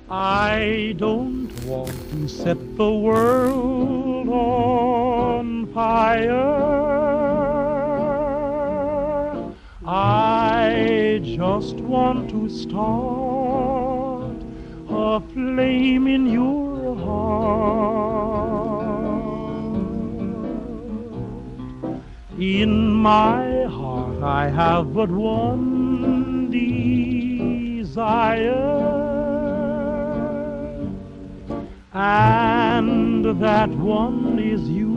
I don't want to set the world on fire. I just want to start a flame in your heart. In my heart I have but one desire, and that one is you.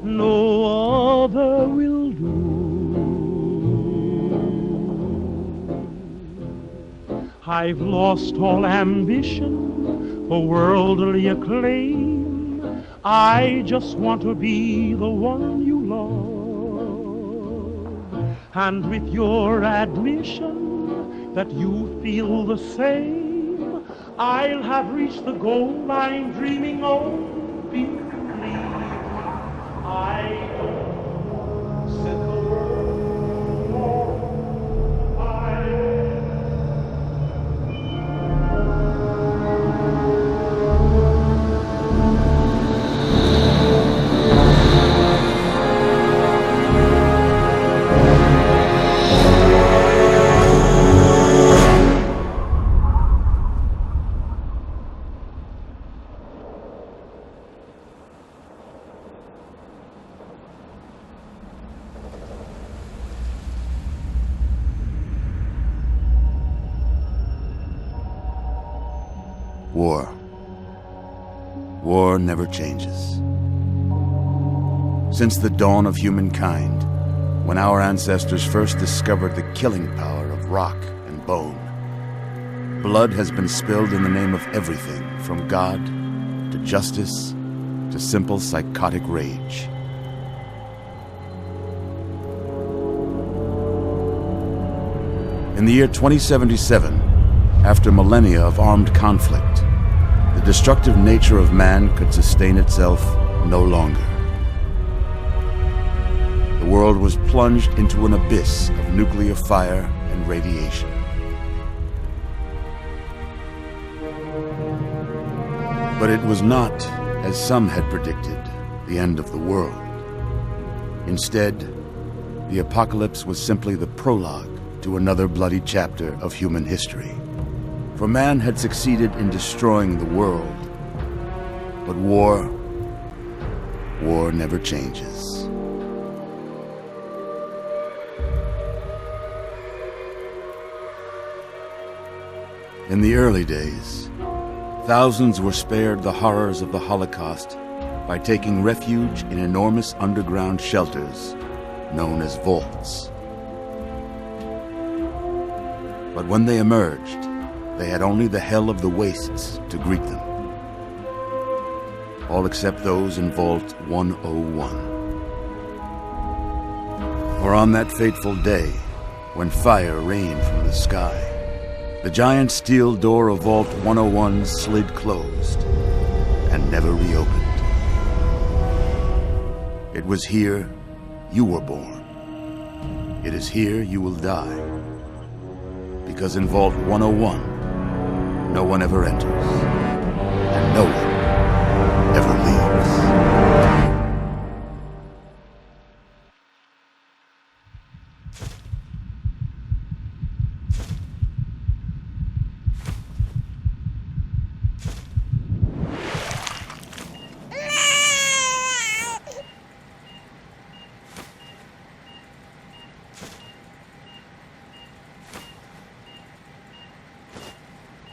No other will do. I've lost all ambition for worldly acclaim. I just want to be the one you love. And with your admission that you feel the same, I'll have reached the goal I'm dreaming of being complete. I don't set the world on fire. War. War never changes. Since the dawn of humankind, when our ancestors first discovered the killing power of rock and bone, blood has been spilled in the name of everything from God to justice to simple psychotic rage. In the year 2077, after millennia of armed conflict, the destructive nature of man could sustain itself no longer. The world was plunged into an abyss of nuclear fire and radiation. But it was not, as some had predicted, the end of the world. Instead, the apocalypse was simply the prologue to another bloody chapter of human history. For man had succeeded in destroying the world, but war never changes. In the early days, thousands were spared the horrors of the Holocaust by taking refuge in enormous underground shelters known as vaults. But when they emerged, they had only the hell of the wastes to greet them. All except those in Vault 101. For on that fateful day, when fire rained from the sky, the giant steel door of Vault 101 slid closed and never reopened. It was here you were born. It is here you will die. Because in Vault 101, no one ever enters, and no one ever leaves.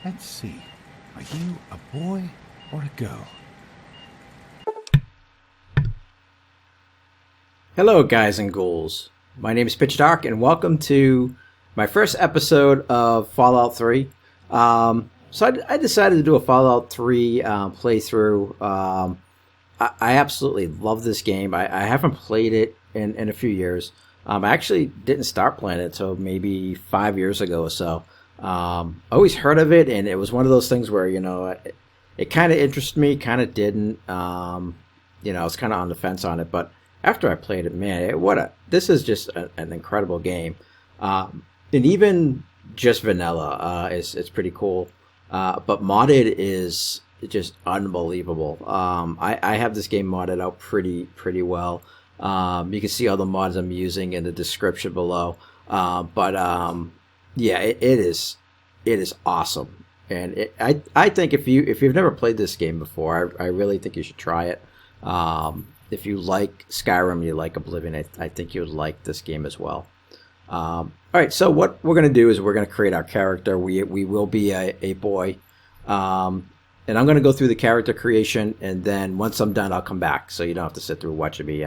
Let's see. Are you a boy or a girl? Hello, guys and ghouls. My name is Pitch Dark, and welcome to my first episode of Fallout 3. So I decided to do a Fallout 3 playthrough. I absolutely love this game. I haven't played it in a few years. I actually didn't start playing it until maybe 5 years ago or so. I always heard of it, and it was one of those things where, it kind of interested me, kind of didn't. I was kind of on the fence on it, but after I played it, man, this is just an incredible game. and even just vanilla is pretty cool. But modded is just unbelievable. I have this game modded out pretty well. You can see all the mods I'm using in the description below. Yeah, it is awesome. And I think if you've never played this game before, I really think you should try it. If you like Skyrim, you like Oblivion, I think you would like this game as well. All right, so what we're going to do is we're going to create our character. We will be a boy. And I'm going to go through the character creation, and then once I'm done, I'll come back. So you don't have to sit through watching me,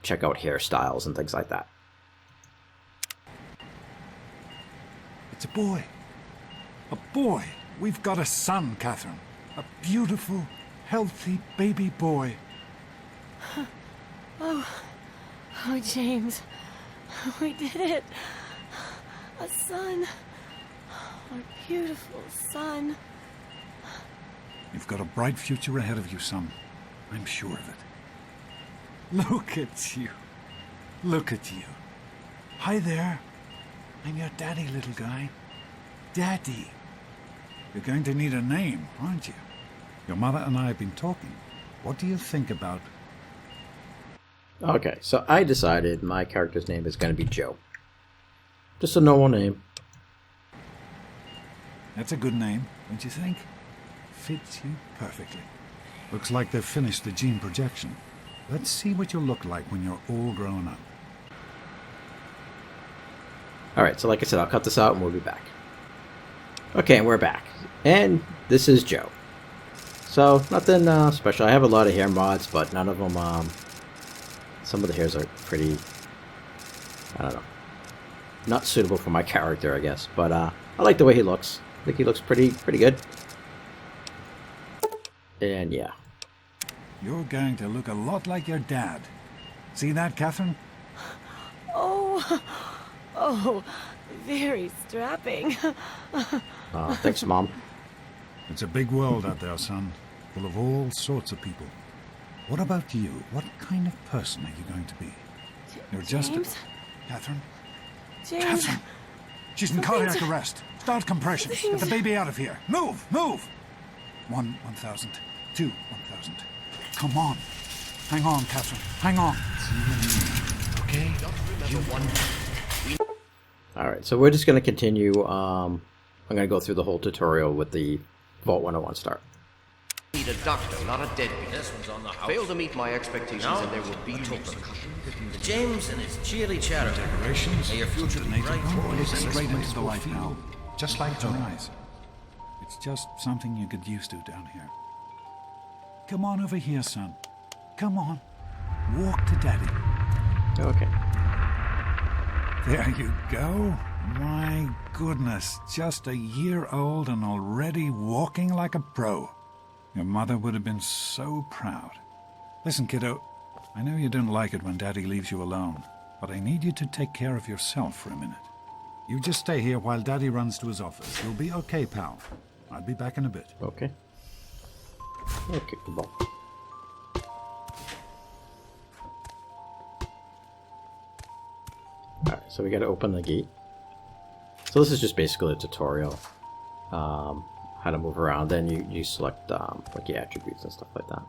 check out hairstyles and things like that. It's a boy. A boy. We've got a son, Catherine. A beautiful, healthy baby boy. Oh, James. We did it. A son. Our beautiful son. You've got a bright future ahead of you, son. I'm sure of it. Look at you. Look at you. Hi there. I'm your daddy, little guy. Daddy. You're going to need a name, aren't you? Your mother and I have been talking. What do you think about... Okay, so I decided my character's name is going to be Joe. Just a normal name. That's a good name, don't you think? Fits you perfectly. Looks like they've finished the gene projection. Let's see what you'll look like when you're all grown up. Alright, so like I said, I'll cut this out and we'll be back. Okay, and we're back. And this is Joe. So, nothing special. I have a lot of hair mods, but none of them, some of the hairs are pretty, I don't know, not suitable for my character, I guess. But I like the way he looks. I think he looks pretty good. And yeah. You're going to look a lot like your dad. See that, Catherine? Oh, very strapping. Thanks, Mom. It's a big world out there, son. Full of all sorts of people. What about you? What kind of person are you going to be? You're just James? Catherine? James. Catherine! She's in cardiac arrest. Start compressions. Get the baby out of here. Move! 1,000. 1,000. Come on. Hang on, Catherine. Hang on. Okay? Alright, so we're just going to continue. I'm going to go through the whole tutorial with the Vault 101 start. Need a doctor, not a deadbeat. This one's on the house. Fail to meet my expectations, and there will be trouble. James and his cheerly chatter. Decorations. May your future be bright. Look straight into the light now. Just like her eyes. It's just something you get used to down here. Come on over here, son. Come on. Walk to Daddy. Okay. There you go. My goodness. Just a year old and already walking like a pro. Your mother would have been so proud. Listen, kiddo. I know you don't like it when Daddy leaves you alone, but I need you to take care of yourself for a minute. You just stay here while Daddy runs to his office. You'll be okay, pal. I'll be back in a bit. Okay. Okay, the ball. Alright, so we gotta open the gate. So this is just basically a tutorial. How to move around. Then you select like your attributes and stuff like that.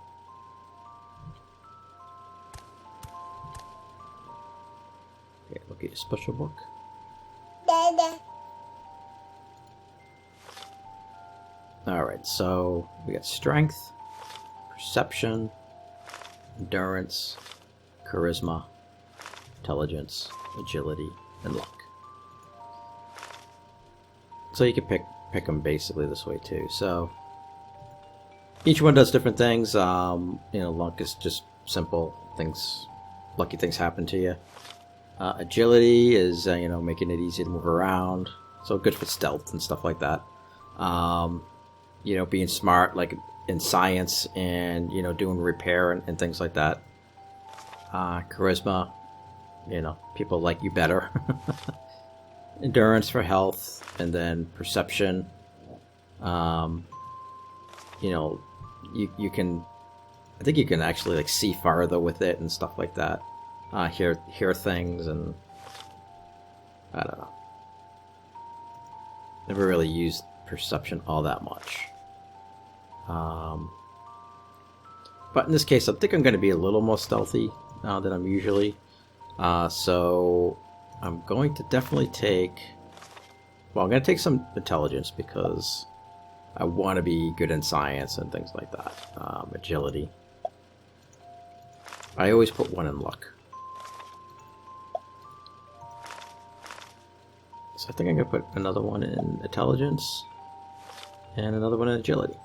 Okay, look at your special book. Alright, so we got strength, perception, endurance, charisma, intelligence, agility, and luck. So you can pick them basically this way too. So each one does different things. Luck is just simple things. Lucky things happen to you. Agility is making it easy to move around. So good for stealth and stuff like that. Being smart, like in science and doing repair and things like that. Charisma, people like you better. Endurance for health, and then perception. You can, I think you can actually like see farther with it and stuff like that. Hear things and I don't know. Never really used perception all that much. But in this case, I think I'm going to be a little more stealthy than I'm usually. So I'm going to definitely take... Well, I'm going to take some intelligence because I want to be good in science and things like that. Agility. I always put one in luck. So I think I'm going to put another one in intelligence and another one in agility.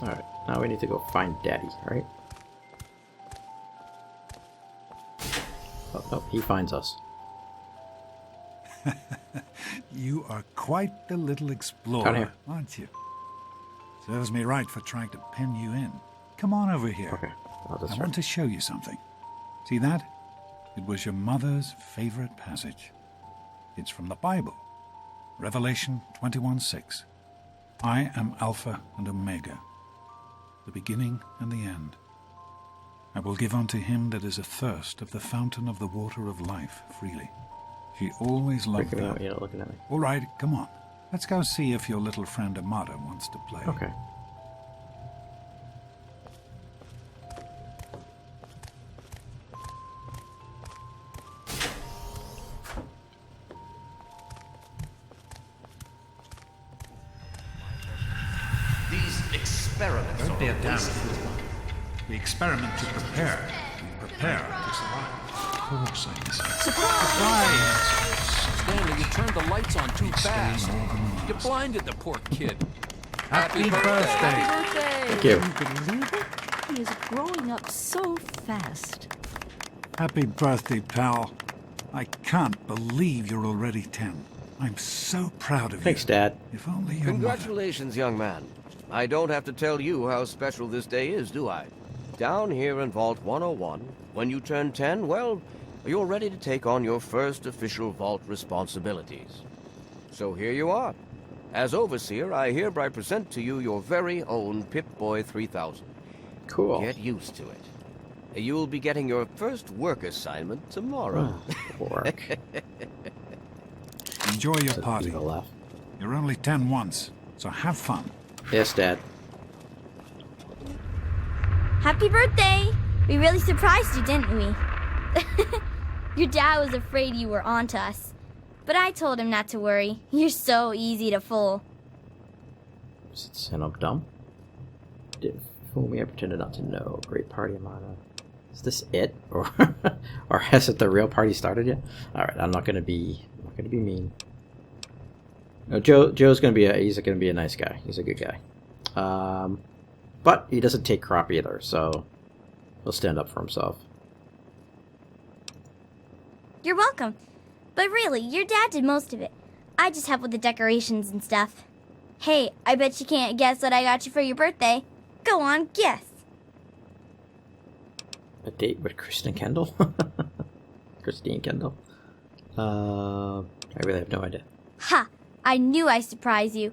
Alright, now we need to go find Daddy, right? Oh, he finds us. You are quite the little Come explorer, here. aren't you? Serves me right for trying to pin you in. Come on over here. Okay, oh, that's I right. want to show you something. See that? It was your mother's favorite passage. It's from the Bible. Revelation 21:6. I am Alpha and Omega, the beginning and the end. I will give unto him that is athirst of the fountain of the water of life freely. She always loved Freaking me out, that. yeah, looking at me. All right, come on. Let's go see if your little friend Amada wants to play. Okay. These experiments are a waste. We experiment to prepare. We prepare to survive. Of course I listen. Stanley, you turned the lights on too fast. You blinded the poor kid. Happy birthday! Thank you. Can you believe it? He is growing up so fast. Happy birthday, pal. I can't believe you're already 10. I'm so proud of Thanks, you. Dad. If only your mother... Congratulations, young man. I don't have to tell you how special this day is, do I? Down here in Vault 101, when you turn 10, well, you're ready to take on your first official Vault responsibilities. So here you are. As Overseer, I hereby present to you your very own Pip-Boy 3000. Cool. Get used to it. You'll be getting your first work assignment tomorrow. Work. Enjoy your party. Evil laugh. You're only 10 once, so have fun. Yes, Dad. Happy birthday! We really surprised you, didn't we? Your dad was afraid you were onto us. But I told him not to worry. You're so easy to fool. Is it saying I'm dumb? Did fool me? I pretended not to know. Great party, Amada. Is this it, or or hasn't the real party started yet? All right, I'm not gonna be mean. No, Joe's gonna be he's gonna be a nice guy. He's a good guy. But he doesn't take crap either, so he'll stand up for himself. You're welcome. But really, your dad did most of it. I just helped with the decorations and stuff. Hey, I bet you can't guess what I got you for your birthday. Go on, guess. A date with Kristen Kendall? Christine Kendall? I really have no idea. Ha! I knew I'd surprise you.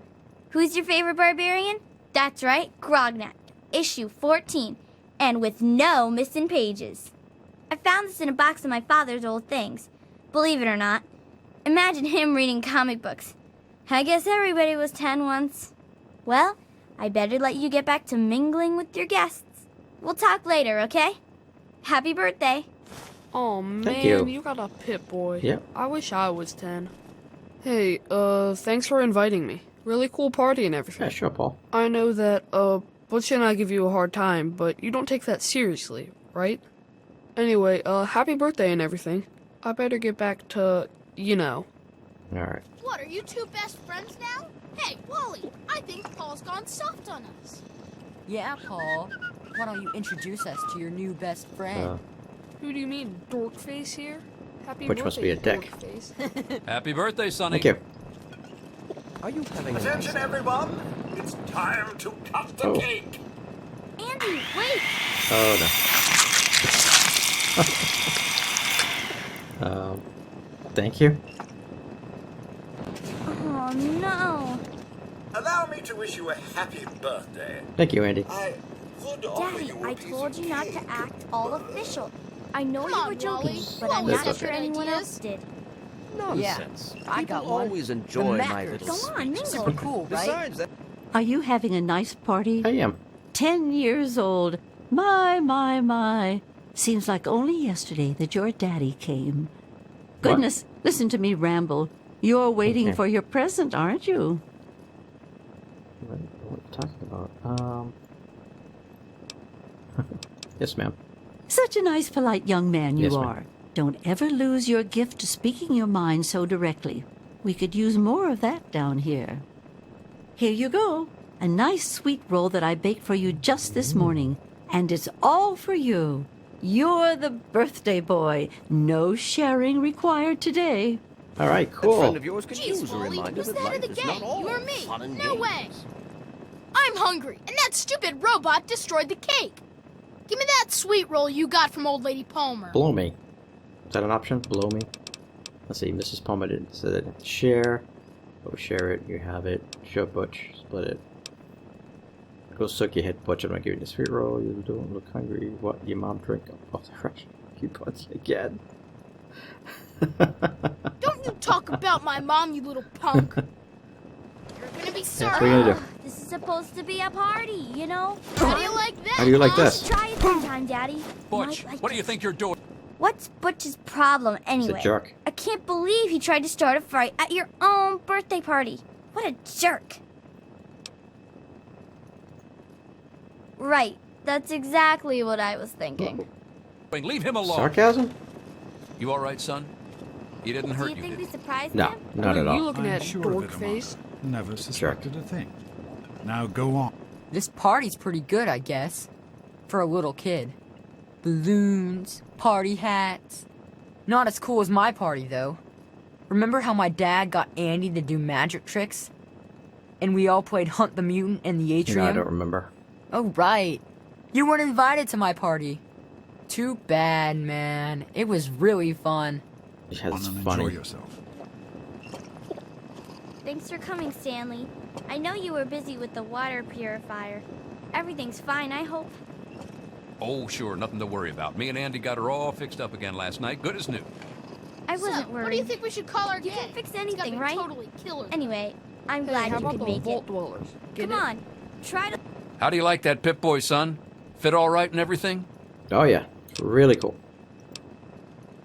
Who's your favorite barbarian? That's right, Grognak. Issue 14. And with no missing pages. I found this in a box of my father's old things. Believe it or not. Imagine him reading comic books. I guess everybody was 10 once. Well, I better let you get back to mingling with your guests. We'll talk later, okay? Happy birthday. Oh man, Thank you. you got a Pip-Boy. Yep. I wish I was 10. Hey, thanks for inviting me. Really cool party and everything. Yeah, sure, Paul. I know that, Butch and I give you a hard time, but you don't take that seriously, right? Anyway, happy birthday and everything. I better get back to, you know. Alright. What, are you two best friends now? Hey, Wally, I think Paul's gone soft on us. Yeah, Paul. Why don't you introduce us to your new best friend? Who do you mean, Dorkface here? Happy Which birthday, must be a dick. Dorkface. Happy birthday, Sonny. Thank you. Are you having Attention, everyone! It's time to cut the cake! Andy, wait! Oh, no. Thank you. Allow me to wish you a happy birthday. Thank you, Andy. I would offer Daddy, you a I piece told of you not cake, to act all official. I know Come you on, were joking, Wally. but You I'm always not have sure good anyone ideas. else did. Nonsense. I got People one. always The enjoy my Mackers. little Go on, speeches. mingle. Super cool, right? Besides that, Are you having a nice party? I am. 10 years old. My. Seems like only yesterday that your daddy came. Goodness, listen to me ramble. You're waiting Okay. for your present, aren't you? What are you talking about? Yes, ma'am. Such a nice, polite young man you Yes, ma'am. are. Don't ever lose your gift to speaking your mind so directly. We could use more of that down here. Here you go. A nice sweet roll that I baked for you just this morning. And it's all for you. You're the birthday boy. No sharing required today. All right, that cool. friend of yours could Jeez, use a Wally, reminder who's that the head life of the is not gang? all You or me? fun and No games. way. I'm hungry, and that stupid robot destroyed the cake. Give me that sweet roll you got from old lady Palmer. Blow me. Is that an option? Blow me. Let's see. Mrs. Palmer didn't say that. Share. Oh, share it. You have it. Show Butch. Split it. Go suck your head, Butch. I'm not giving you a sweet roll. You don't look hungry. What? Your mom drink? Oh, the fresh. You Butch again. Don't you talk about my mom, you little punk. You're gonna be What sorry. are you gonna do? This is supposed to be a party, you know? How do you like that? How do you like huh? this? Try it sometime, Daddy. You Butch, might like what do you it. think you're doing? What's Butch's problem anyway? He's a jerk. I can't believe he tried to start a fight at your own birthday party. What a jerk. Right. That's exactly what I was thinking. Leave him alone. Sarcasm? You all right, son? He didn't Do hurt you you, think did we he? surprised No, him? not at You all. looking I'm at sure dork of it, face? Amanda. Never suspected a thing. Now go on. This party's pretty good, I guess. For a little kid. Balloons, party hats. Not as cool as my party, though. Remember how my dad got Andy to do magic tricks? And we all played Hunt the Mutant in the atrium? No, I don't remember. Oh, right. You weren't invited to my party. Too bad, man. It was really fun. Yeah, Go it's on and funny. enjoy yourself. Thanks for coming, Stanley. I know you were busy with the water purifier. Everything's fine, I hope. Oh, sure, nothing to worry about. Me and Andy got her all fixed up again last night, good as new. I wasn't So, worried. what do you think we should call our You gang? can fix It's gotta anything, be right? Totally killer. Anyway, I'm Hey, glad how you about could the make Vault it. Dwellers? Get Come it? on, try to... How do you like that Pip-Boy, son? Fit all right and everything? Oh, yeah. It's really cool.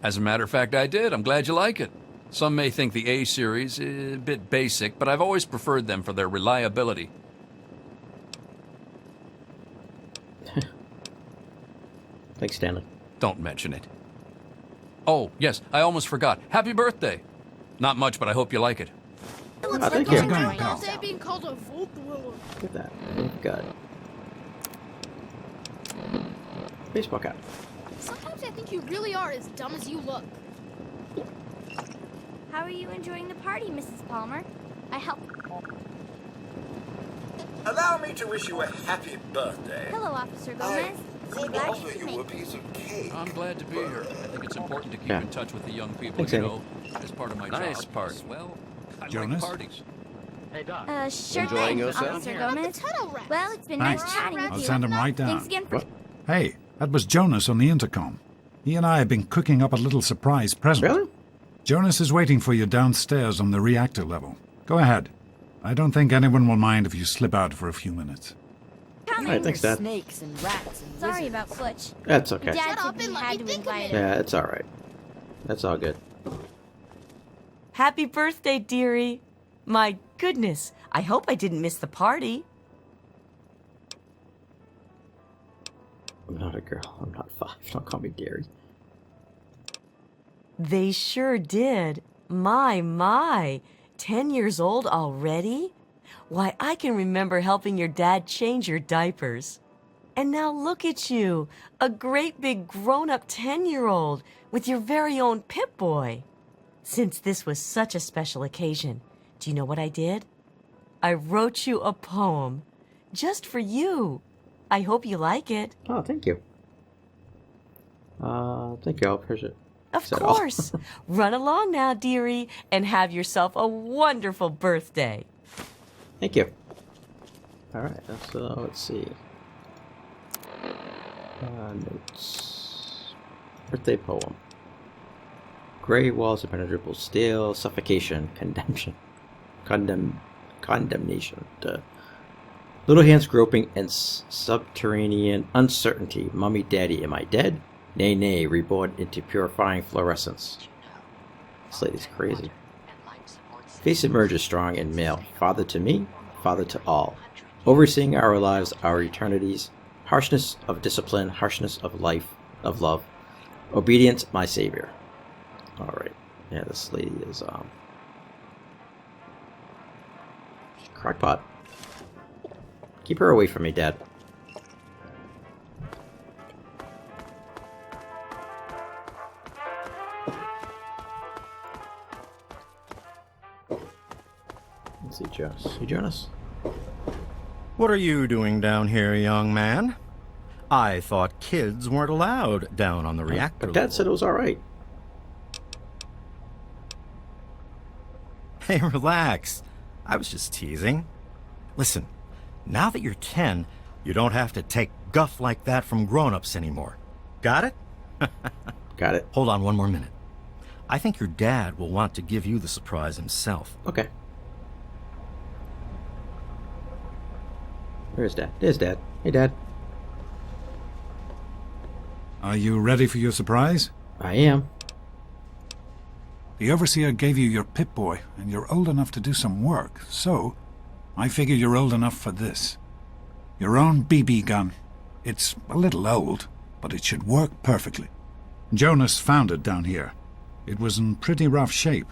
As a matter of fact, I did. I'm glad you like it. Some may think the A series is a bit basic, but I've always preferred them for their reliability. Thanks, Stanley. Don't mention it. Oh, yes, I almost forgot. Happy birthday. Not much, but I hope you like it. It looks Oh, like thank you're you. enjoying Pal. all day being called a Vault Dweller. Look at that. We've got baseball cap. Sometimes I think you really are as dumb as you look. How are you enjoying the party, Mrs. Palmer? I help... Allow me to wish you a happy birthday. Hello, Officer I Gomez. I'm would glad offer you could you a make it. piece of cake. I'm glad to be here. I think it's important to keep Yeah. in touch with the young people, Thanks, you Andy. know, as part of my Nice job. party. Well, I Jonas? like parties. Sure Enjoying thing, yourself? Officer How about the Gomez. tunnel rats? Well, it's been Thanks. nice chatting with I'll you. send him right down. Thanks again for... Hey, that was Jonas on the intercom. He and I have been cooking up a little surprise present. Really? Jonas is waiting for you downstairs on the reactor level. Go ahead. I don't think anyone will mind if you slip out for a few minutes. All right, thanks, Dad. Snakes and rats and Sorry lizards. about Butch. That's okay. Dad Shut up said we and let had me to think of invite it. him. Yeah, it's all right. That's all good. Happy birthday, dearie. My goodness, I hope I didn't miss the party. I'm not a girl. I'm not 5. Don't call me Gary. They sure did. My. 10 years old already? Why, I can remember helping your dad change your diapers. And now look at you, a great big grown-up 10-year-old with your very own Pip-Boy. Since this was such a special occasion, do you know what I did? I wrote you a poem, just for you. I hope you like it. Oh, thank you. Thank you. I'll appreciate it. Of Is that all? course. Run along now, dearie, and have yourself a wonderful birthday. Thank you. Alright, so let's see. Notes. Birthday poem. Gray walls of impenetrable steel, suffocation, condemnation. Little hands groping in subterranean uncertainty. Mummy, daddy, am I dead? Nay, nay, reborn into purifying fluorescence. This lady's crazy. Face emerges strong and male. Father to me, father to all. Overseeing our lives, our eternities. Harshness of discipline, harshness of life, of love. Obedience, my savior. Alright. Yeah, this lady is, crackpot. Keep her away from me, Dad. Let's see, Jonas. Hey, Jonas. What are you doing down here, young man? I thought kids weren't allowed down on the reactor. But Dad said it was alright. Hey, relax. I was just teasing. Listen, now that you're 10, you don't have to take guff like that from grown-ups anymore. Got it? Got it. Hold on one more minute. I think your dad will want to give you the surprise himself. Okay. Where's Dad? There's Dad. Hey, Dad. Are you ready for your surprise? I am. The Overseer gave you your Pip-Boy, and you're old enough to do some work, so I figure you're old enough for this. Your own BB gun. It's a little old, but it should work perfectly. Jonas found it down here. It was in pretty rough shape.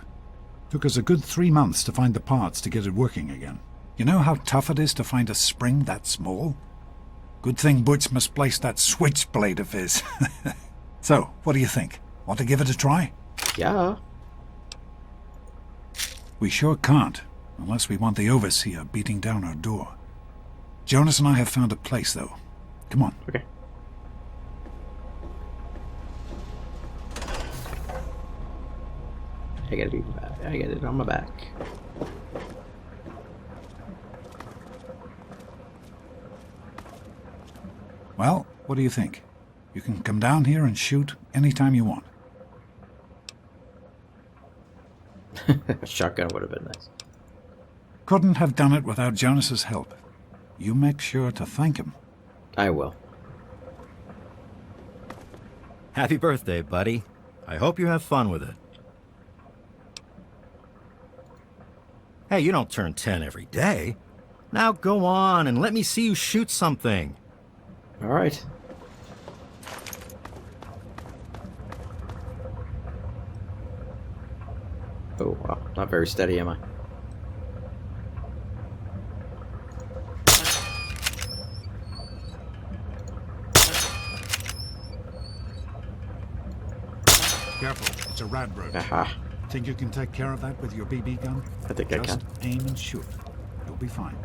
Took us a good 3 months to find the parts to get it working again. You know how tough it is to find a spring that small? Good thing Butch misplaced that switchblade of his. So, what do you think? Want to give it a try? Yeah. We sure can't, unless we want the Overseer beating down our door. Jonas and I have found a place, though. Come on. Okay. I gotta be back. I got it on my back. Well, what do you think? You can come down here and shoot anytime you want. A shotgun would have been nice. Couldn't have done it without Jonas's help. You make sure to thank him. I will. Happy birthday, buddy. I hope you have fun with it. Hey, you don't turn 10 every day. Now go on and let me see you shoot something. All right. Oh, wow. Not very steady, am I? Careful, it's a radroach. Aha. Think you can take care of that with your BB gun? I think I can. Just aim and shoot. You'll be fine.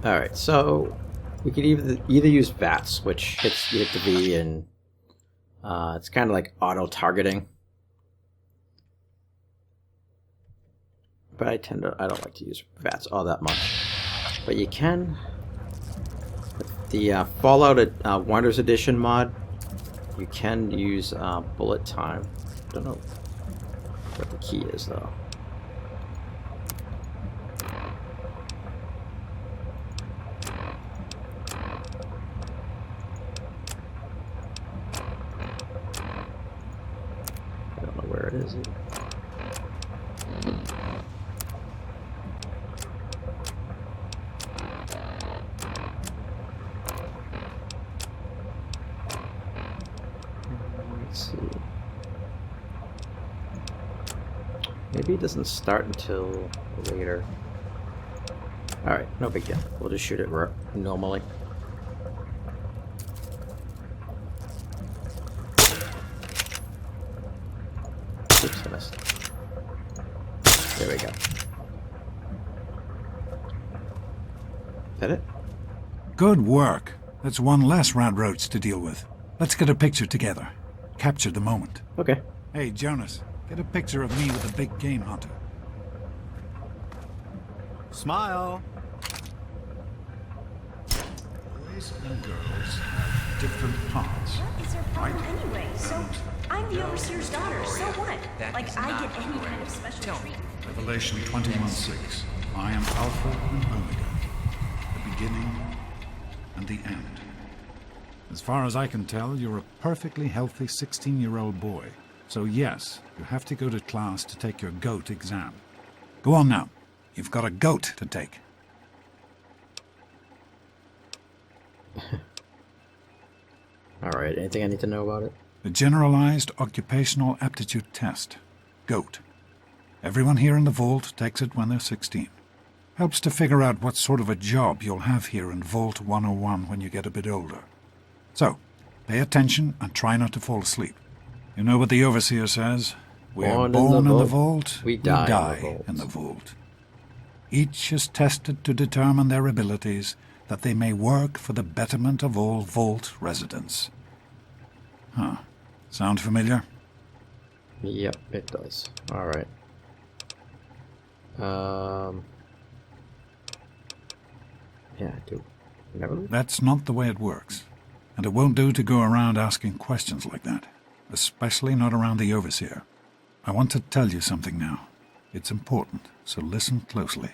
Alright, so we could either use VATS, which you hit the V and it's kind of like auto-targeting. But I don't like to use VATS all that much. But you can, with the Fallout Wonders Edition mod, you can use bullet time. Don't know what the key is though. I don't know where it is either. Let's see. Maybe it doesn't start until later. Alright, no big deal. We'll just shoot it normally. Oops, I missed. There we go. Is that it? Good work. That's one less radroach to deal with. Let's get a picture together. Capture the moment. Okay. Hey, Jonas, get a picture of me with a big game hunter. Smile. Boys and girls have different parts. What is their problem anyway? So, I'm the overseer's daughter, so what? Like, I get any kind of special treatment. Revelation 21:6. I am Alpha and Omega, the beginning and the end. As far as I can tell, you're a perfectly healthy 16-year-old boy. So yes, you have to go to class to take your GOAT exam. Go on now. You've got a GOAT to take. Alright, anything I need to know about it? The Generalized Occupational Aptitude Test. GOAT. Everyone here in the Vault takes it when they're 16. Helps to figure out what sort of a job you'll have here in Vault 101 when you get a bit older. So, pay attention and try not to fall asleep. You know what the Overseer says? We're born in the Vault, we die in the Vault. Each is tested to determine their abilities, that they may work for the betterment of all Vault residents. Huh. Sound familiar? Yep, it does. Alright. Yeah, I do. Never. That's not the way it works. And it won't do to go around asking questions like that. Especially not around the Overseer. I want to tell you something now. It's important, so listen closely.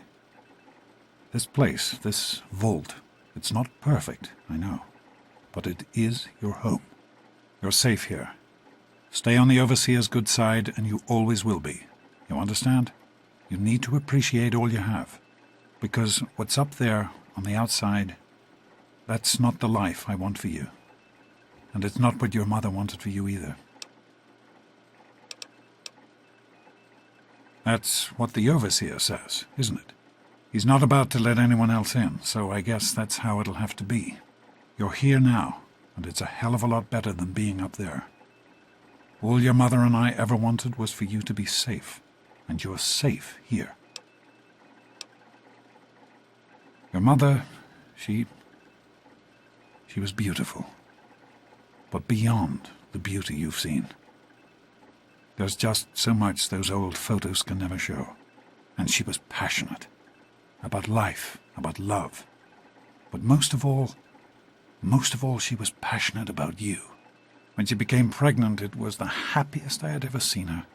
This place, this vault, it's not perfect, I know. But it is your home. You're safe here. Stay on the Overseer's good side, and you always will be. You understand? You need to appreciate all you have. Because what's up there, on the outside, that's not the life I want for you. And it's not what your mother wanted for you either. That's what the Overseer says, isn't it? He's not about to let anyone else in, so I guess that's how it'll have to be. You're here now, and it's a hell of a lot better than being up there. All your mother and I ever wanted was for you to be safe, and you're safe here. Your mother, she was beautiful. But beyond the beauty you've seen. There's just so much those old photos can never show. And she was passionate. About life, about love. But most of all, she was passionate about you. When she became pregnant, it was the happiest I had ever seen her.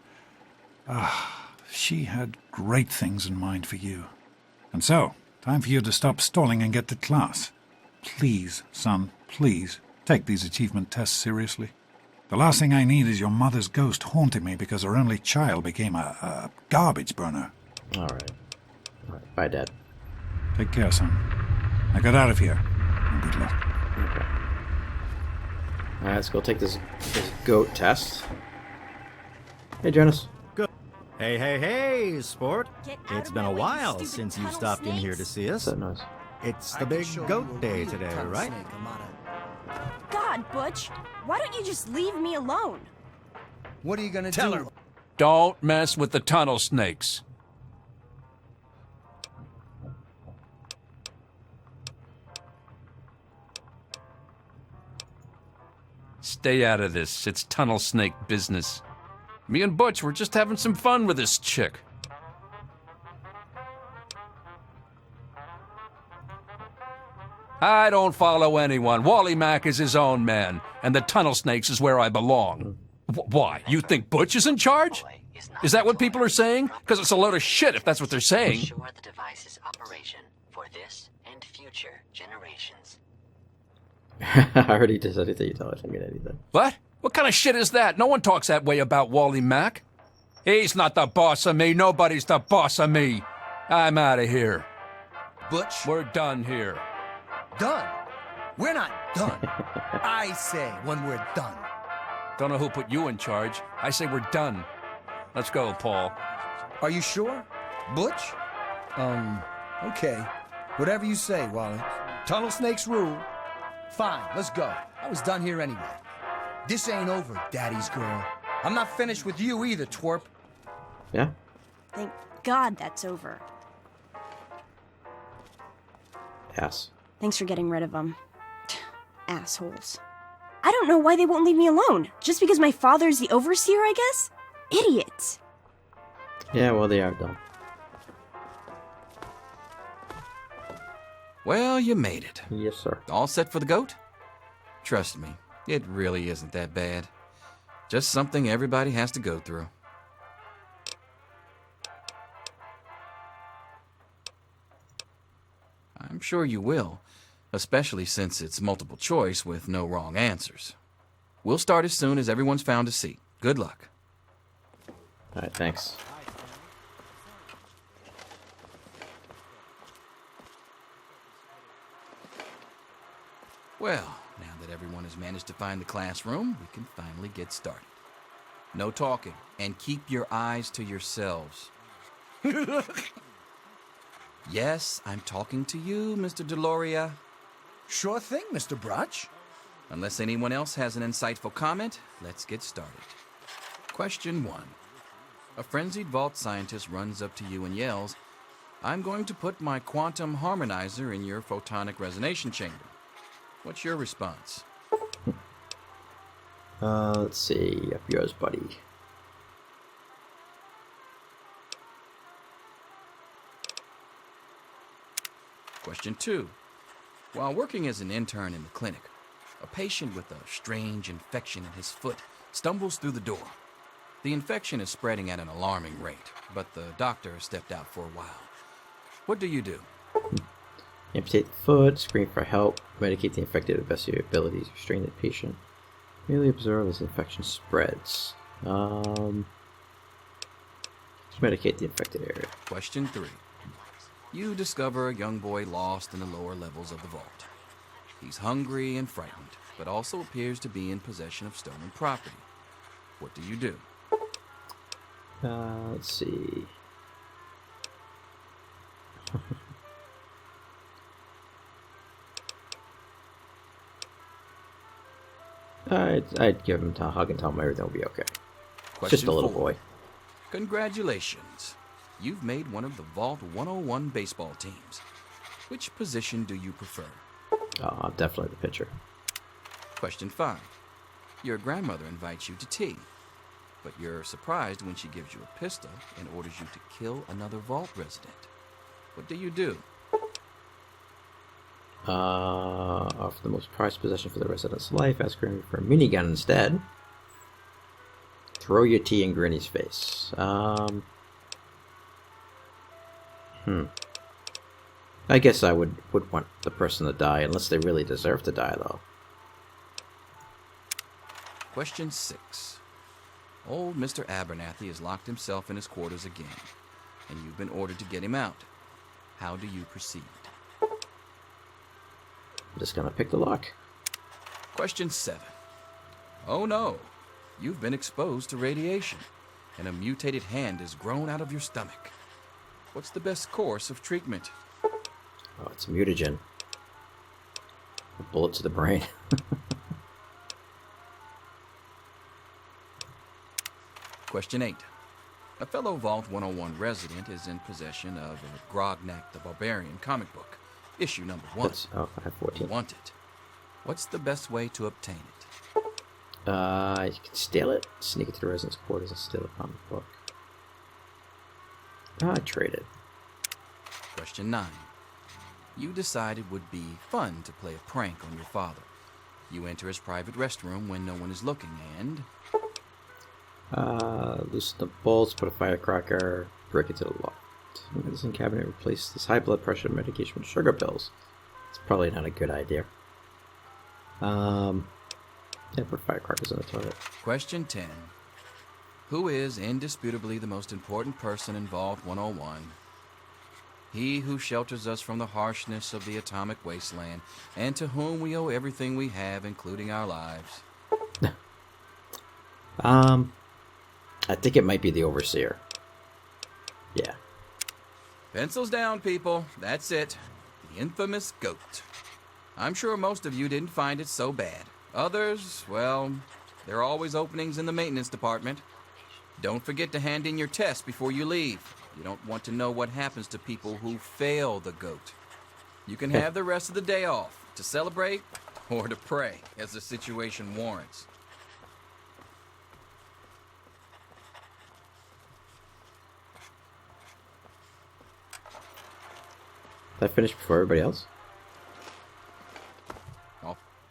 She had great things in mind for you. And so, time for you to stop stalling and get to class. Please, son, please, take these achievement tests seriously. The last thing I need is your mother's ghost haunting me because her only child became a garbage burner. All right. Bye, Dad. Take care, son. Now get out of here. And good luck. Okay. All right, let's go take this GOAT test. Hey, Jonas. Good. Hey, sport. It's been a while since you stopped in here to see us. That's nice. It's the big GOAT day today, right? God, Butch, why don't you just leave me alone? What are you gonna Tell her. Don't mess with the tunnel snakes. Stay out of this. It's tunnel snake business. Me and Butch were just having some fun with this chick. I don't follow anyone. Wally Mack is his own man, and the tunnel snakes is where I belong. Why? You think Butch is in charge? Is that what people are saying? Because it's a load of shit if that's what they're saying. Ensure the device's operation for this and future generations. I heard he does anything you tell us. I mean anything. What? What kind of shit is that? No one talks that way about Wally Mack. He's not the boss of me. Nobody's the boss of me. I'm out of here. Butch? We're done here. Done? We're not done. I say when we're done. Don't know who put you in charge. I say we're done. Let's go, Paul. Are you sure? Butch? Okay. Whatever you say, Wally. Tunnel snakes rule. Fine, let's go. I was done here anyway. This ain't over, Daddy's girl. I'm not finished with you either, twerp. Yeah? Thank God that's over. Yes. Thanks for getting rid of them. Assholes. I don't know why they won't leave me alone. Just because my father's the overseer, I guess? Idiots. Yeah, well, they are dumb. Well, you made it. Yes, sir. All set for the goat? Trust me, it really isn't that bad. Just something everybody has to go through. I'm sure you will, especially since it's multiple choice with no wrong answers. We'll start as soon as everyone's found a seat. Good luck. All right, thanks. Well, now that everyone has managed to find the classroom, we can finally get started. No talking, and keep your eyes to yourselves. Yes, I'm talking to you, Mr. Deloria. Sure thing, Mr. Brotch. Unless anyone else has an insightful comment, let's get started. Question 1. A frenzied vault scientist runs up to you and yells, "I'm going to put my quantum harmonizer in your photonic resonation chamber." What's your response? Let's see. Up yours, buddy. Question 2. While working as an intern in the clinic, a patient with a strange infection in his foot stumbles through the door. The infection is spreading at an alarming rate, but the doctor stepped out for a while. What do you do? Amputate the foot, scream for help, medicate the infected to the best of your abilities, restrain the patient. Merely observe as infection spreads. Medicate the infected area. Question 3. You discover a young boy lost in the lower levels of the vault. He's hungry and frightened, but also appears to be in possession of stolen property. What do you do? Let's see. I'd give him a hug and tell him everything will be okay. It's just a little 4. boy. Congratulations. You've made one of the Vault 101 baseball teams. Which position do you prefer? Definitely the pitcher. Question 5. Your grandmother invites you to tea, but you're surprised when she gives you a pistol and orders you to kill another Vault resident. What do you do? Offer the most prized possession for the resident's life. Ask her for a minigun instead. Throw your tea in Granny's face. I guess I would want the person to die, unless they really deserve to die, though. Question 6. Old Mr. Abernathy has locked himself in his quarters again, and you've been ordered to get him out. How do you proceed? I'm just gonna pick the lock. Question 7. Oh no, you've been exposed to radiation, and a mutated hand has grown out of your stomach. What's the best course of treatment? Oh, it's mutagen. A bullet to the brain. Question 8. A fellow Vault 101 resident is in possession of a Grognak the Barbarian comic book, issue number 1. I have 14. You want it. What's the best way to obtain it? You can steal it, sneak it to the resident's quarters and steal a comic book. Trade it. Question 9. You decide it would be fun to play a prank on your father. You enter his private restroom when no one is looking and... loosen the bolts, put a firecracker, break it to the loft. Medicine cabinet, replace this high blood pressure medication with sugar pills. It's probably not a good idea. Put firecrackers in the toilet. Question 10. Who is indisputably the most important person in Vault 101? He who shelters us from the harshness of the atomic wasteland, and to whom we owe everything we have, including our lives. I think it might be the Overseer. Yeah. Pencils down, people. That's it. The infamous goat. I'm sure most of you didn't find it so bad. Others, well, there are always openings in the maintenance department. Don't forget to hand in your test before you leave. You don't want to know what happens to people who fail the goat. You can have the rest of the day off to celebrate or to pray as the situation warrants. Did I finish before everybody else?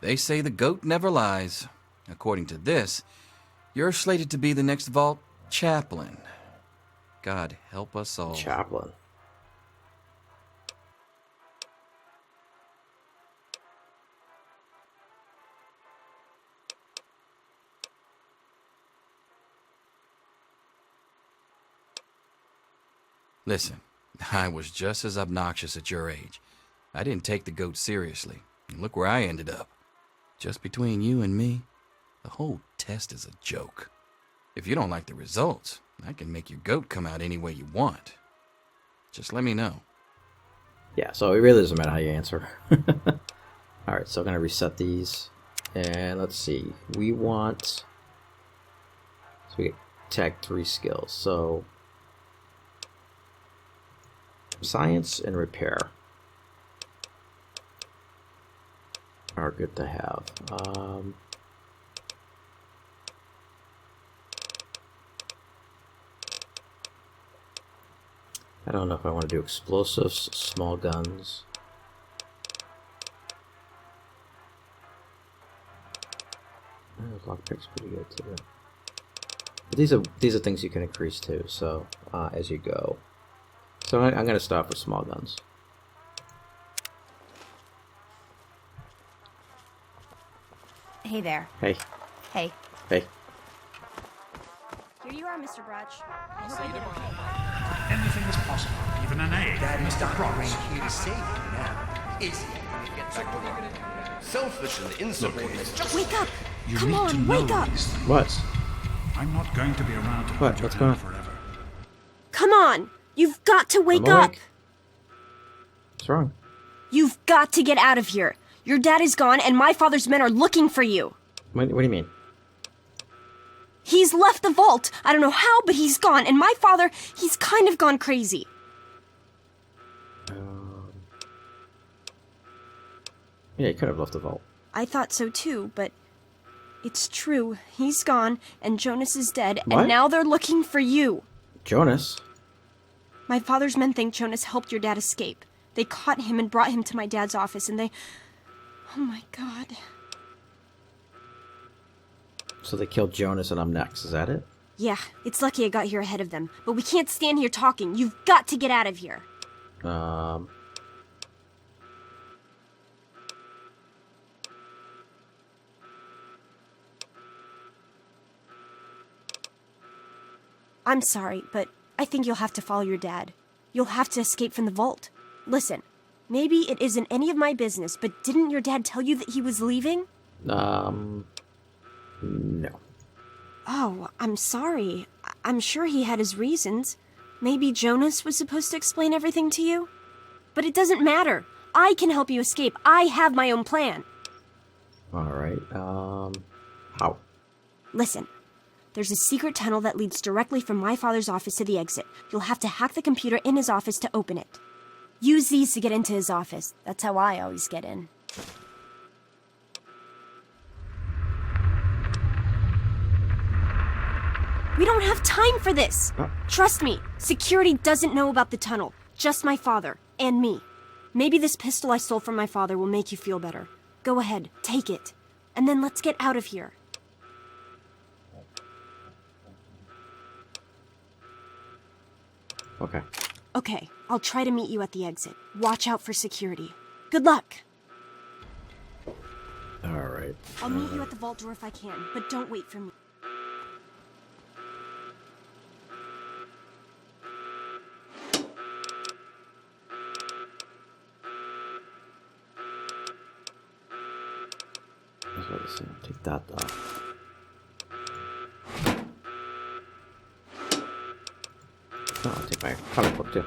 They say the goat never lies. According to this, you're slated to be the next vault chaplain. God help us all. Chaplain. Listen, I was just as obnoxious at your age. I didn't take the goat seriously. And look where I ended up. Just between you and me, the whole test is a joke. If you don't like the results, I can make your goat come out any way you want. Just let me know. Yeah, so it really doesn't matter how you answer. Alright, so I'm going to reset these. And let's see. We want... So we get tag 3 skills. So... Science and repair are good to have. I don't know if I want to do explosives, small guns. Lockpick's pretty good too. But these are things you can increase too. So as you go. So I'm going to start with small guns. Hey there. Hey. Hey. Hey. Here you are, Mr. Brotch. I hope I get okay. Anything is possible, even an egg. Mr. Cross here to save you now. Is he? Selfish and insubordinate. Just wake up! You Come need on, to know wake up! these things. What? I'm not going to be around to What? hold your What's going on? hand forever. Come on! You've got to wake I'm up! awake. What's wrong? You've got to get out of here. Your dad is gone, and my father's men are looking for you. What do you mean? He's left the vault. I don't know how, but he's gone. And my father, he's kind of gone crazy. Yeah, you could have left the vault. I thought so too, but it's true. He's gone, and Jonas is dead, What? and now they're looking for you. Jonas? My father's men think Jonas helped your dad escape. They caught him and brought him to my dad's office, and they... Oh my god. So they killed Jonas and I'm next, is that it? Yeah, it's lucky I got here ahead of them, but we can't stand here talking. You've got to get out of here. I'm sorry, but I think you'll have to follow your dad. You'll have to escape from the vault. Listen, maybe it isn't any of my business, but didn't your dad tell you that he was leaving? No. Oh, I'm sorry. I'm sure he had his reasons. Maybe Jonas was supposed to explain everything to you? But it doesn't matter. I can help you escape. I have my own plan. Alright, how? Listen, there's a secret tunnel that leads directly from my father's office to the exit. You'll have to hack the computer in his office to open it. Use these to get into his office. That's how I always get in. We don't have time for this! Trust me, security doesn't know about the tunnel. Just my father, and me. Maybe this pistol I stole from my father will make you feel better. Go ahead, take it. And then let's get out of here. Okay. Okay, I'll try to meet you at the exit. Watch out for security. Good luck! Alright. I'll meet you at the vault door if I can, but don't wait for me. That's what I said. Take that off. No, I'll take my comic book too.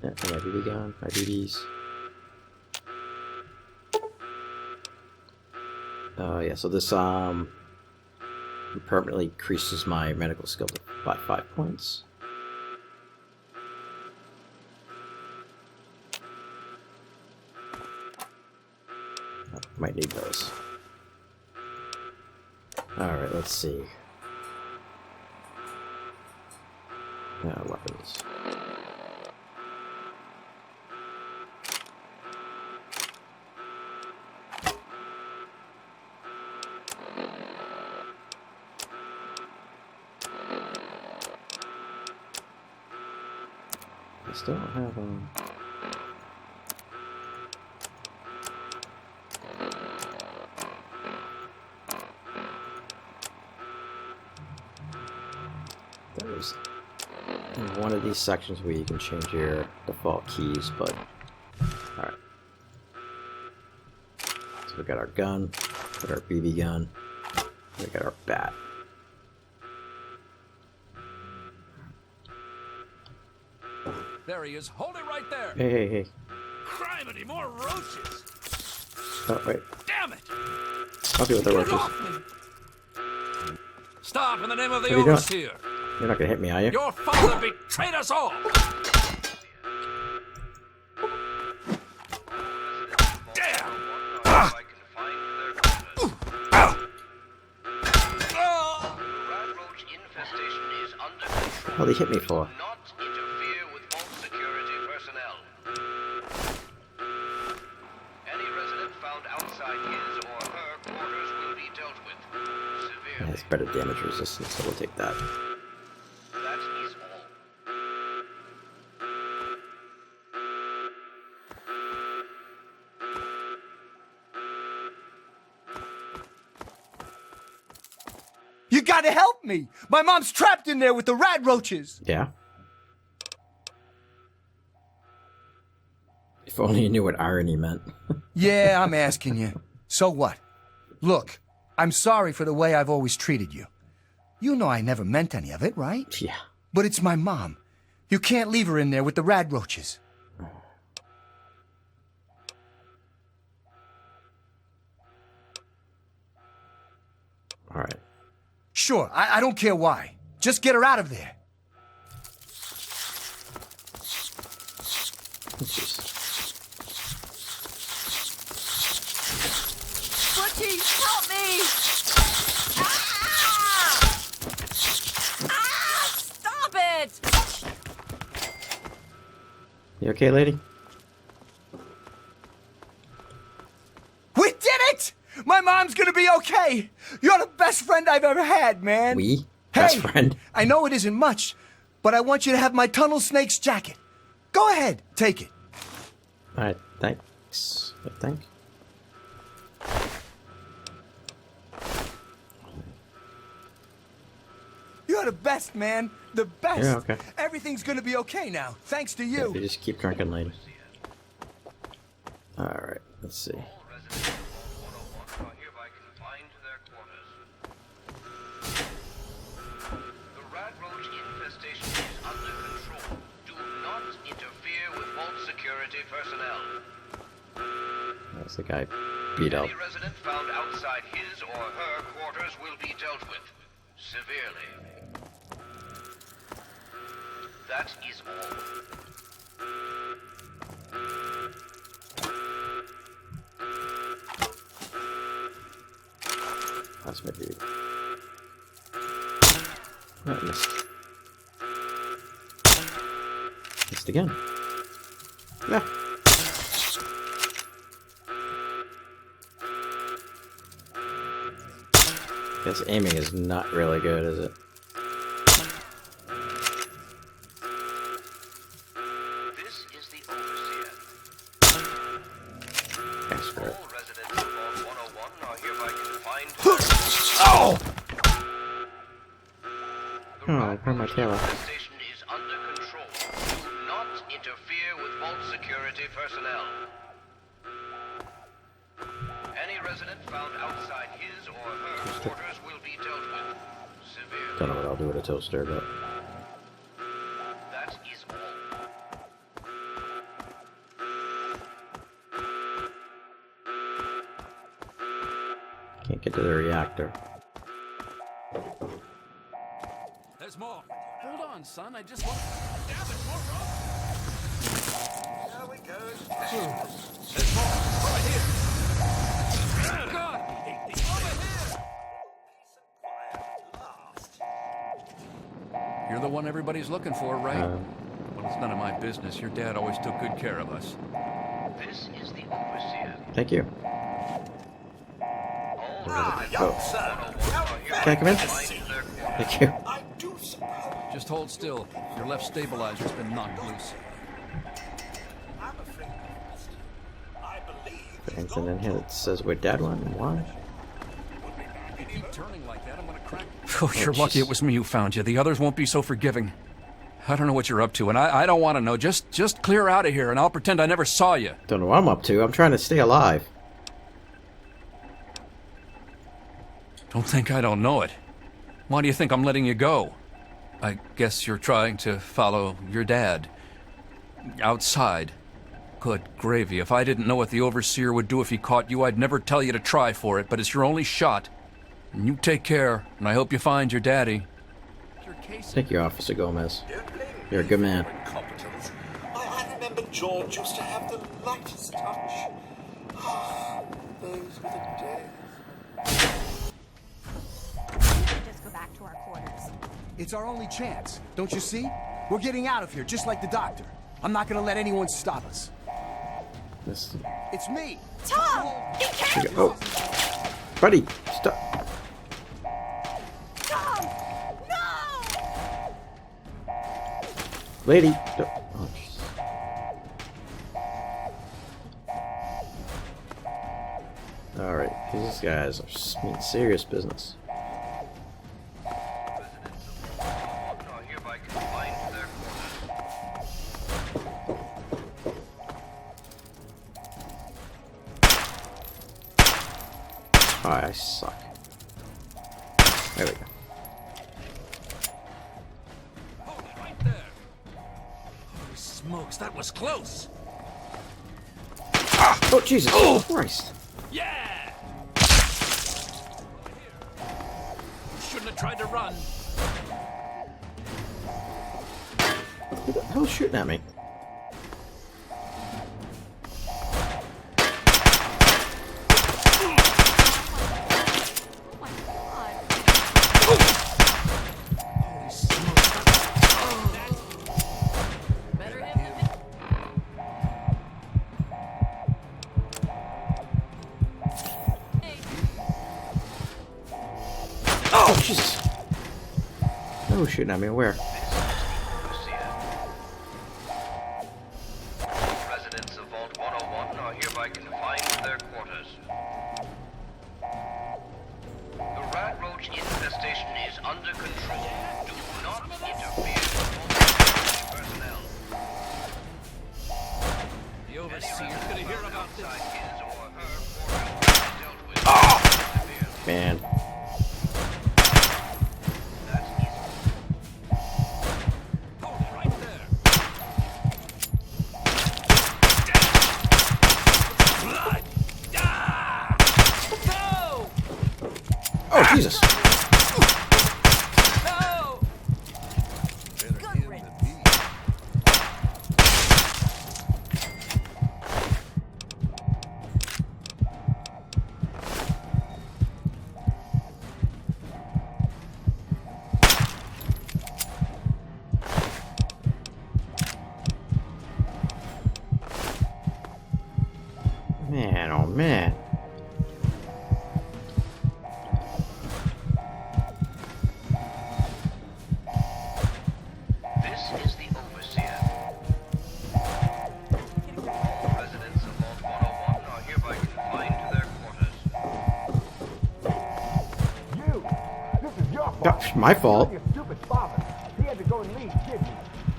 Yeah, and my BB gun, my BBs. Yeah, so this permanently increases my medical skill by 5 points. Might need those. Alright, let's see. Weapons. I still don't have there's one of these sections where you can change your default keys, but alright. So we got our gun, got our BB gun, we got our bat. There he is. Hold it right there. Hey. Criminy, more roaches. Oh, wait. Damn it. I'll deal with the Get roaches. off me. Stop in the name of the What are you doing? overseer. You're not gonna hit me, are you? Your father betrayed us all. Damn. What the hell they hit me for? It has better damage resistance, so we'll take that. You gotta help me! My mom's trapped in there with the rat roaches! Yeah. If only you knew what irony meant. Yeah, I'm asking you. So what? Look, I'm sorry for the way I've always treated you. You know I never meant any of it, right? Yeah. But it's my mom. You can't leave her in there with the rat roaches. Alright. Sure, I don't care why. Just get her out of there. Butchie, help me! Stop it! You okay, lady? We did it! My mom's gonna be okay! You're the best friend I've ever had, man! We? Hey, Best friend? I know it isn't much, but I want you to have my Tunnel Snake's jacket. Go ahead, take it. Alright, thanks. I think. You're the best, man. The best. Yeah, okay. Everything's gonna be okay now, thanks to Yeah, you. you just keep drinking, lady. Alright, let's see. That's the guy beat up. Any resident found outside his or her quarters will be dealt with severely. That is all. That's maybe. Oh, missed. Missed again. Yeah. Guess aiming is not really good, is it? This is the overseer. Okay, screw it. All residents of Vault 101 are hereby confined. Oh! Oh, where'd my tail? Infestation is under control. Do not interfere with Vault security personnel. Any resident found outside his or her quarters will be dealt with severely. Don't know what I'll do with a toaster, but. That is all. Can't get to the reactor. There's more. Hold on, son. I just want. Damn it, more roaches. There we go. There's more. Right here. God, I hate these over here. You're the one everybody's looking for, right? Well, it's none of my business. Your dad always took good care of us. This is the overseer. Thank you. Young sir. Can I come in? Thank you. Just hold still. Your left stabilizer's been knocked loose. Anything in here that says where Dad went and why? You keep turning like that, I'm gonna crack. Oh, you're lucky it was me who found you. The others won't be so forgiving. I don't know what you're up to, and I don't want to know. Just clear out of here, and I'll pretend I never saw you. Don't know what I'm up to. I'm trying to stay alive. Don't think I don't know it. Why do you think I'm letting you go? I guess you're trying to follow your dad. Outside. Good gravy. If I didn't know what the Overseer would do if he caught you, I'd never tell you to try for it, but it's your only shot. And you take care, and I hope you find your daddy. Thank you, Officer Gomez. You're a good man. I remember George used to have the lightest touch. Those were the days. Just go back to our quarters. It's our only chance. Don't you see? We're getting out of here, just like the doctor. I'm not gonna let anyone stop us. This... It's me! Tom! Be careful! Oh. Buddy, stop. Tom! No! Lady. Oh, alright, these guys are mean serious business. Oh, I suck. There we go. Hold it right there. Holy smokes, that was close. Ah! Oh, Jesus. Oh, Christ. Yeah! Shouldn't have tried to run. Who the hell's shooting at me? Oh, Jesus. No shooting at me. Where? Residents of Vault 101 are hereby confined to their quarters. The rat roach infestation is under control. Do not interfere with personnel. The Overseer's gonna hear about this. Oh! Man. Oh, Jesus. Man, oh man. That's my fault. Your stupid father. He had to go and leave, didn't he?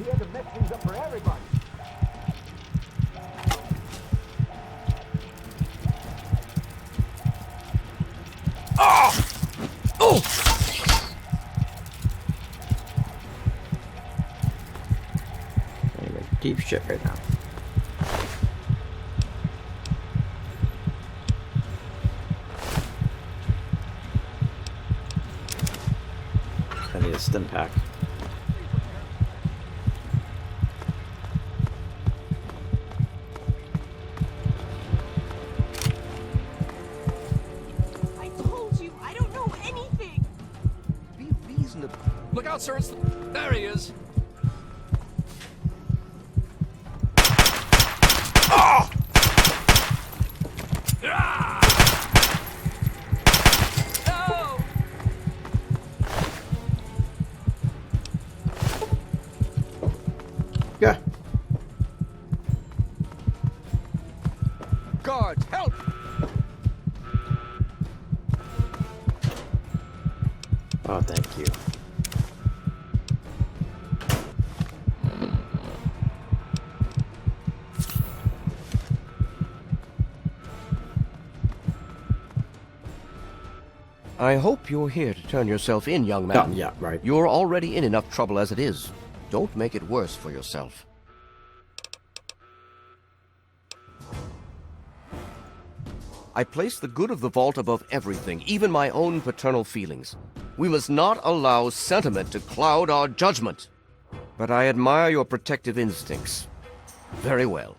He had to mess things up for everybody. Oh! Oh! Anyway, deep shit right now. I need a stim pack. I told you, I don't know anything. Be reasonable. Look out, sir. There he is. Oh! Yeah. Guards, help! Oh, thank you. I hope you're here to turn yourself in, young man. Oh, yeah, right. You're already in enough trouble as it is. Don't make it worse for yourself. I place the good of the vault above everything, even my own paternal feelings. We must not allow sentiment to cloud our judgment. But I admire your protective instincts. Very well.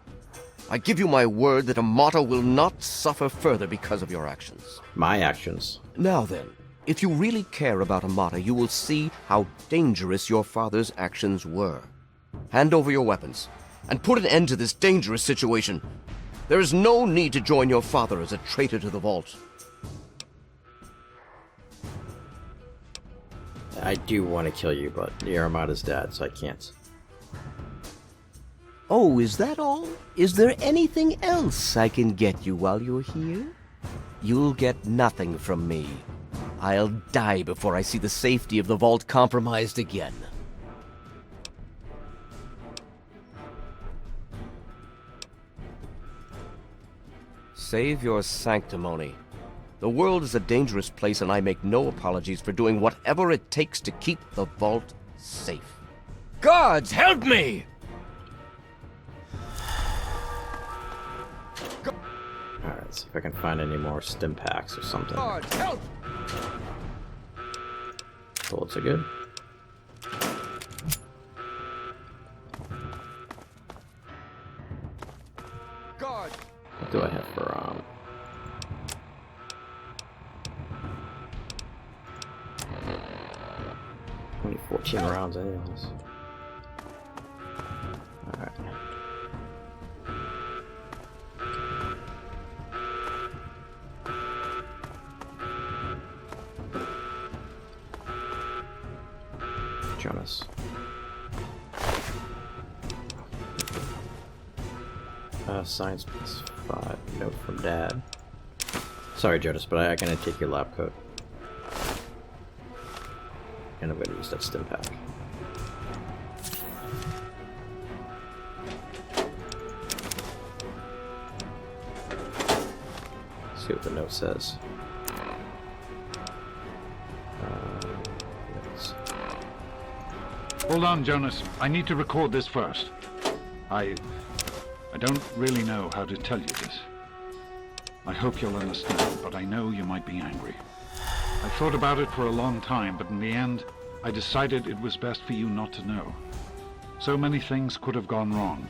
I give you my word that Amata will not suffer further because of your actions. My actions. Now then, if you really care about Amata, you will see how dangerous your father's actions were. Hand over your weapons, and put an end to this dangerous situation. There is no need to join your father as a traitor to the vault. I do want to kill you, but you're Amata's dad, so I can't. Oh, is that all? Is there anything else I can get you while you're here? You'll get nothing from me. I'll die before I see the safety of the vault compromised again. Save your sanctimony. The world is a dangerous place, and I make no apologies for doing whatever it takes to keep the vault safe. Guards, help me! Alright, let's see if I can find any more stim packs or something. Guards, help! Bullets are good. Guard! What do I have for, only 14 rounds anyways. Alright. Jonas. Science plus 5. Note from Dad. Sorry, Jonas, but I'm gonna take your lab coat. And I'm gonna use that stim pack. See what the note says. Yes. Hold on, Jonas. I need to record this first. I don't really know how to tell you this. I hope you'll understand, but I know you might be angry. I thought about it for a long time, but in the end, I decided it was best for you not to know. So many things could have gone wrong,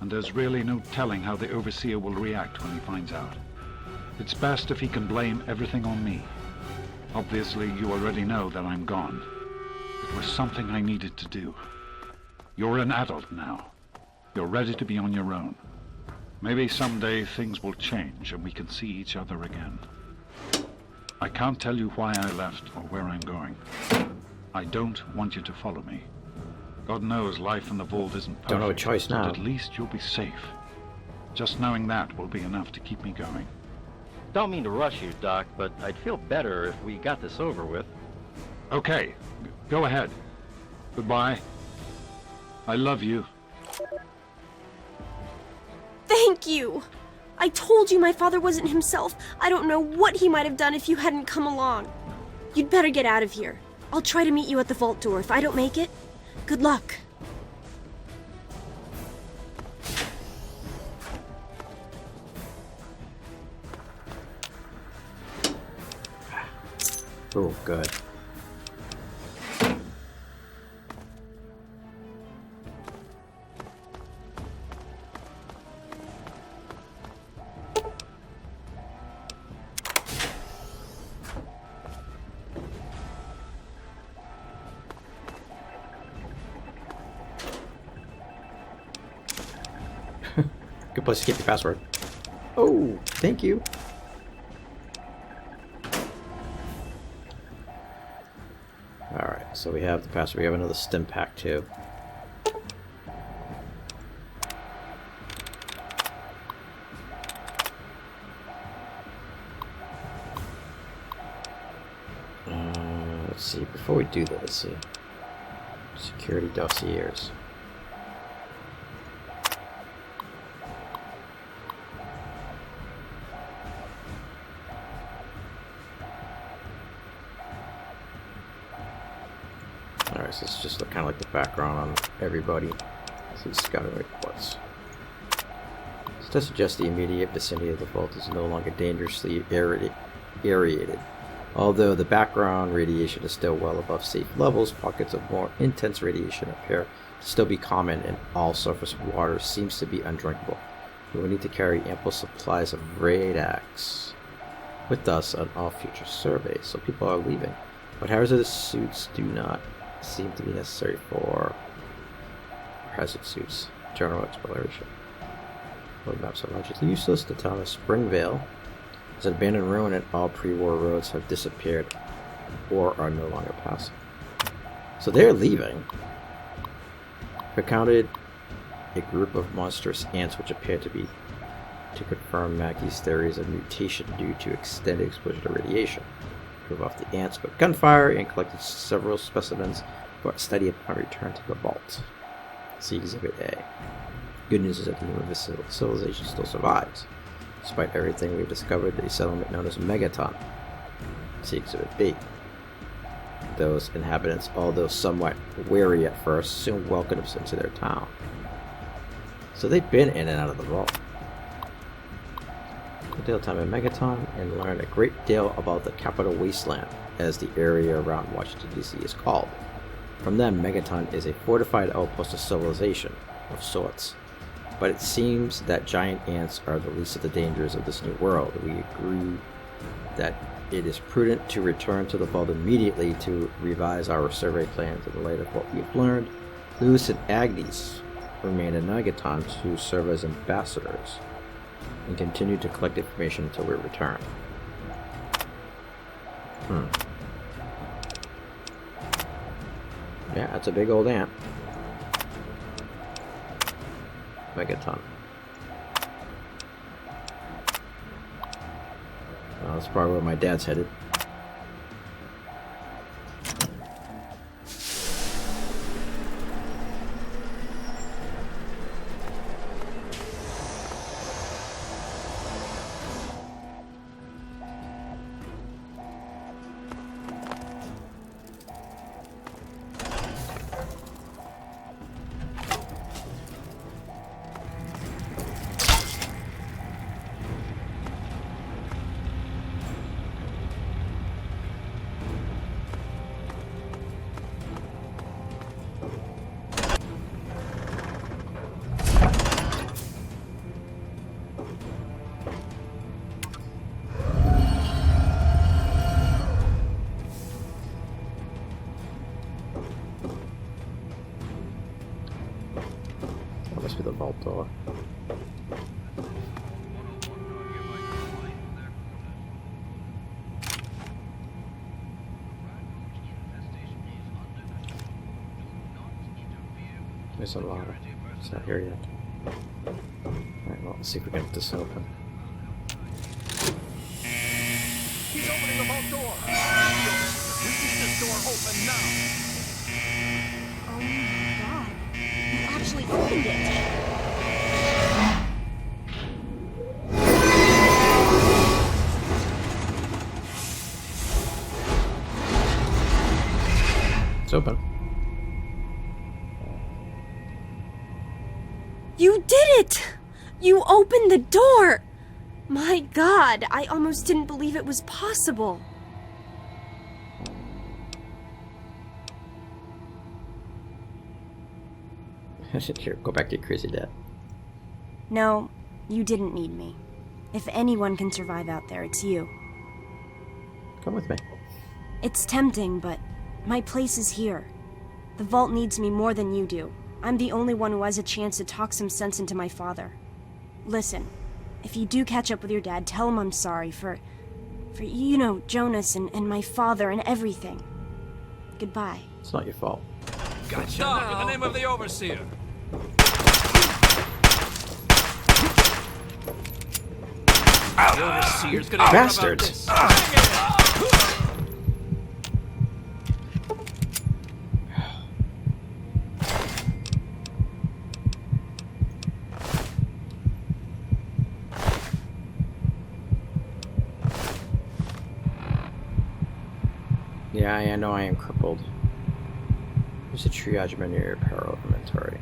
and there's really no telling how the Overseer will react when he finds out. It's best if he can blame everything on me. Obviously, you already know that I'm gone. It was something I needed to do. You're an adult now. You're ready to be on your own. Maybe someday things will change and we can see each other again. I can't tell you why I left or where I'm going. I don't want you to follow me. God knows life in the vault isn't perfect. Don't have a choice now. But at least you'll be safe. Just knowing that will be enough to keep me going. Don't mean to rush you, Doc, but I'd feel better if we got this over with. Okay, go ahead. Goodbye. I love you. Thank you! I told you my father wasn't himself. I don't know what he might have done if you hadn't come along. You'd better get out of here. I'll try to meet you at the vault door. If I don't make it, good luck. Oh, good. Good place to keep your password. Oh, thank you. Alright, so we have the password. We have another stim pack too. Let's see, before we do that, let's see. Security dossiers. Alright, so it's just kind of like the background on everybody. See, scouting reports. This does suggest the immediate vicinity of the vault is no longer dangerously aerated. Although the background radiation is still well above safe levels, pockets of more intense radiation appear to still be common, and all surface water seems to be undrinkable. We will need to carry ample supplies of Radax with us on all future surveys, so people are leaving. But hazardous suits do not seem to be necessary for hazard suits. General exploration. Road maps are largely useless. The town of Springvale is an abandoned ruin, and all pre-war roads have disappeared or are no longer passable. So they're leaving. We counted a group of monstrous ants which appear to confirm Mackey's theories of mutation due to extended exposure to radiation. Drove off the ants with gunfire and collected several specimens for study upon return to the vault. See Exhibit A. Good news is that the human civilization still survives. Despite everything we've discovered, the settlement known as Megaton. See Exhibit B. Those inhabitants, although somewhat wary at first, soon welcomed us into their town. So they've been in and out of the vault. A deal time in Megaton and learned a great deal about the Capital Wasteland, as the area around Washington DC is called. From them, Megaton is a fortified outpost of civilization of sorts. But it seems that giant ants are the least of the dangers of this new world. We agree that it is prudent to return to the vault immediately to revise our survey plans in the light of what we've learned. Lewis and Agnes remain in Megaton to serve as ambassadors and continue to collect information until we return. Yeah, that's a big old ant. Megaton. Well, that's probably where my dad's headed. Must be the vault door. There's a ladder. It's not here yet. Alright, well, let's see if we can get this open. He's opening the vault door. We need this door open now. Oh my god. You actually opened it. It's open. You did it! You opened the door! My god, I almost didn't believe it was possible. Here, go back to your crazy dad. No, you didn't need me. If anyone can survive out there, it's you. Come with me. It's tempting, but my place is here. The vault needs me more than you do. I'm the only one who has a chance to talk some sense into my father. Listen, if you do catch up with your dad, tell him I'm sorry for you know, Jonas and my father and everything. Goodbye. It's not your fault. Gotcha. Stop in the name of the overseer. The overseer's gonna Bastards! Yeah, I know I am crippled. Use the triage menu in your apparel inventory.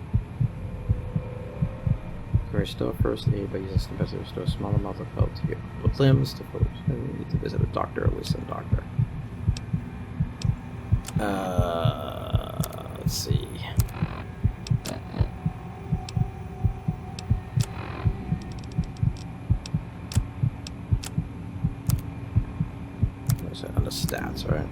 Restore first aid by using some best to restore a small amount of health to your limbs. You need to visit a doctor or listen doctor. Let's see. What's that under stats, right?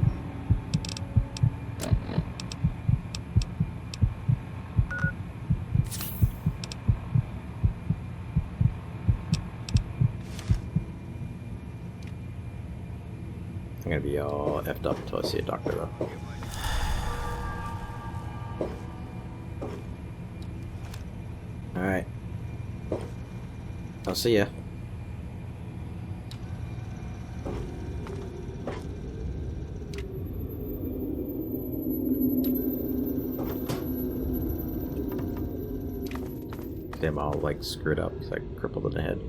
I'm gonna be all effed up until I see a doctor though. Alright. I'll see ya. I'm all like screwed up because I crippled in the head.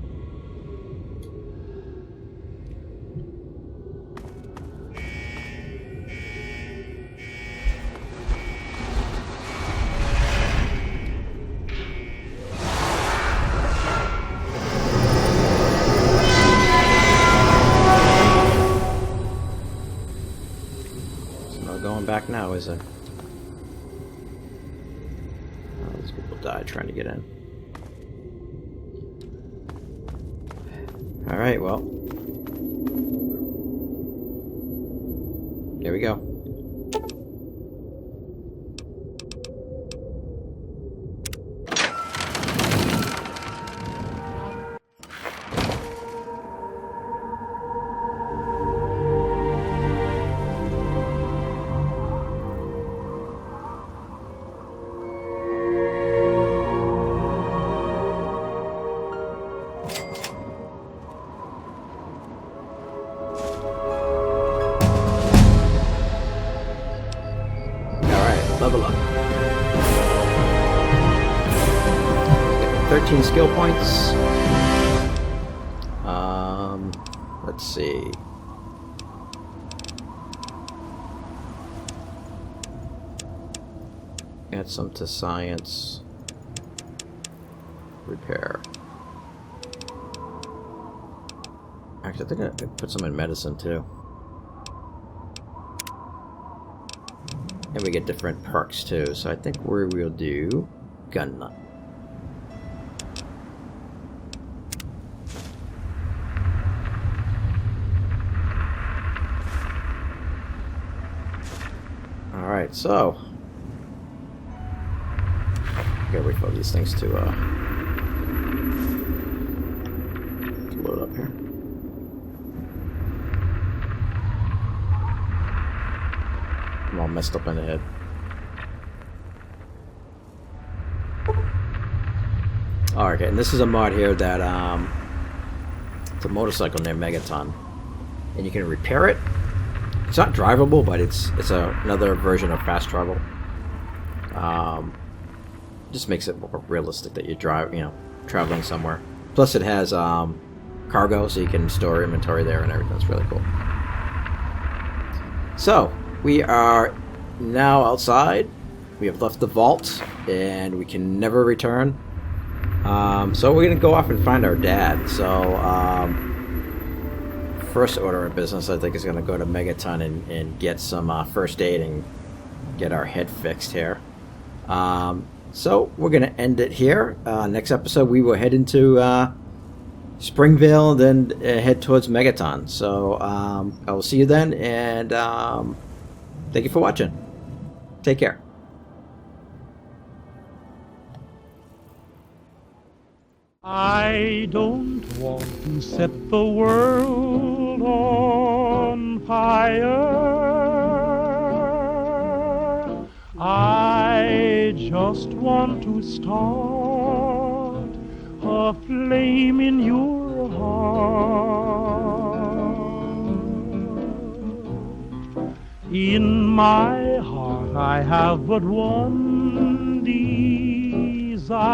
Back now, is there? Oh, these people died trying to get in. Alright, well. Here we go. Level up. 13 skill points. Let's see. Add some to science. Repair. Actually, I think I put some in medicine too. And we get different perks too, so I think we'll do gun nut. Alright, so gotta wait for these things to load up here. I'm all messed up in the head. Alright, and this is a mod here that it's a motorcycle named Megaton, and you can repair it. It's not drivable, but it's another version of fast travel. Just makes it more realistic that you traveling somewhere. Plus, it has cargo, so you can store inventory there and everything. It's really cool. So we are now outside. We have left the vault, and we can never return. So we're gonna go off and find our dad. So first order of business, I think, is gonna go to Megaton and get some first aid and get our head fixed here. So we're gonna end it here. Next episode, we will head into Springville, then head towards Megaton. So I will see you then, and thank you for watching. Take care. I don't want to set the world on fire. I just want to start a flame in your heart. In my heart I have but one desire,